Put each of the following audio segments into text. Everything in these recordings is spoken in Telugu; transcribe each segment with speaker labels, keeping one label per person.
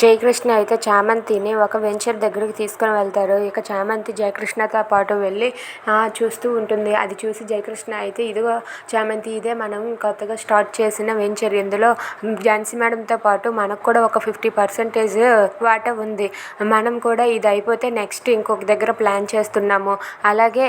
Speaker 1: జయకృష్ణ అయితే చామంతిని ఒక వెంచర్ దగ్గరికి తీసుకొని వెళ్తారు. ఇక చామంతి జయకృష్ణతో పాటు వెళ్ళి చూస్తూ ఉంటుంది. అది చూసి జయకృష్ణ అయితే ఇదిగో చామంతి, ఇదే మనం కొత్తగా స్టార్ట్ చేసిన వెంచర్. ఇందులో ఝాన్సీ మేడంతో పాటు మనకు కూడా ఒక 50% వాటా ఉంది. మనం కూడా ఇది అయిపోతే నెక్స్ట్ ఇంకొక దగ్గర ప్లాన్ చేస్తున్నాము. అలాగే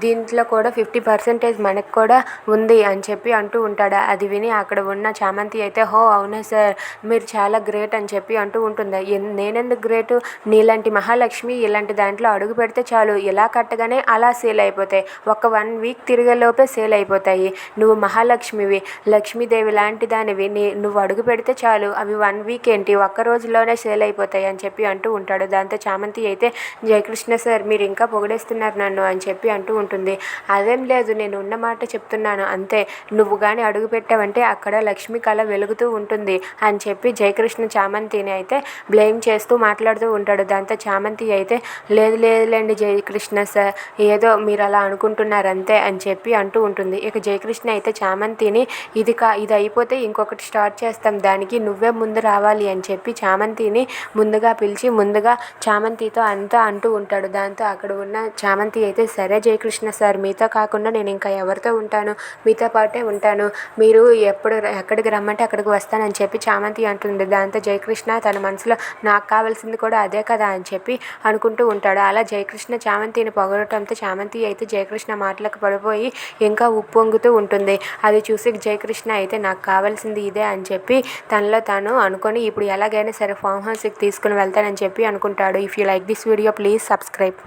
Speaker 1: దీంట్లో కూడా 50% మనకు కూడా ఉంది అని చెప్పి అంటూ ఉంటాడు. అది విని అక్కడ ఉన్న చామంతి అయితే హో అవునా సార్, మీరు చాలా గ్రేట్ అని చెప్పి అంటూ ఉంటుంది. నేనెందుకు గ్రేటు, నీలాంటి మహాలక్ష్మి ఇలాంటి దాంట్లో అడుగు పెడితే చాలు, ఇలా కట్టగానే అలా సేల్ అయిపోతాయి. ఒక 1 వీక్ తిరిగేలోపే సేల్ అయిపోతాయి. నువ్వు మహాలక్ష్మివి, లక్ష్మీదేవి లాంటి దానివి. నువ్వు అడుగు పెడితే చాలు, అవి 1 వీక్ ఏంటి, ఒక్క రోజులోనే సేల్ అయిపోతాయి అని చెప్పి అంటూ ఉంటాడు. దాంతో చామంతి అయితే జయకృష్ణ సార్, మీరు ఇంకా పొగిడేస్తున్నారు నన్ను అని చెప్పి అంటూ ఉంటుంది. అదేం లేదు, నేను ఉన్న మాట చెప్తున్నాను అంతే. నువ్వు కానీ అడుగు పెట్టావంటే అక్కడ లక్ష్మి కళ వెలుగుతూ ఉంటుంది అని చెప్పి జయకృష్ణ చామంతిని అయితే బ్లేమ్ చేస్తూ మాట్లాడుతూ ఉంటాడు. దాంతో చామంతి అయితే లేదులేండి జయకృష్ణ సార్, ఏదో మీరు అలా అనుకుంటున్నారు అంతే అని చెప్పి అంటూ ఉంటుంది. ఇక జయకృష్ణ అయితే చామంతిని ఇది అయిపోతే ఇంకొకటి స్టార్ట్ చేస్తాం, దానికి నువ్వే ముందు రావాలి అని చెప్పి చామంతిని ముందుగా పిలిచి ముందుగా చామంతితో అంతా అంటూ ఉంటాడు. దాంతో అక్కడ ఉన్న చామంతి అయితే సరే జయకృష్ణ సార్, మీతో కాకుండా నేను ఇంకా ఎవరితో ఉంటాను, మీతో పాటే ఉంటాను, మీరు ఎక్కడికి రమ్మంటే అక్కడికి వస్తానని చెప్పి చామంతి అంటుంది. దాంతో జయకృష్ణ తన మనసులో నాకు కావాల్సింది కూడా అదే కదా అని చెప్పి అనుకుంటూ ఉంటాడు. అలా జయకృష్ణ చామంతిని పొగడటంతో చామంతి అయితే జయకృష్ణ మాటలకు పడిపోయి ఇంకా ఉప్పొంగుతూ ఉంటుంది. అది చూసి జయకృష్ణ అయితే నాకు కావాల్సింది ఇదే అని చెప్పి తనలో తాను అనుకొని ఇప్పుడు ఎలాగైనా సరే ఫామ్ హౌస్కి తీసుకుని వెళ్తానని చెప్పి అనుకుంటాడు. If you like this video please subscribe.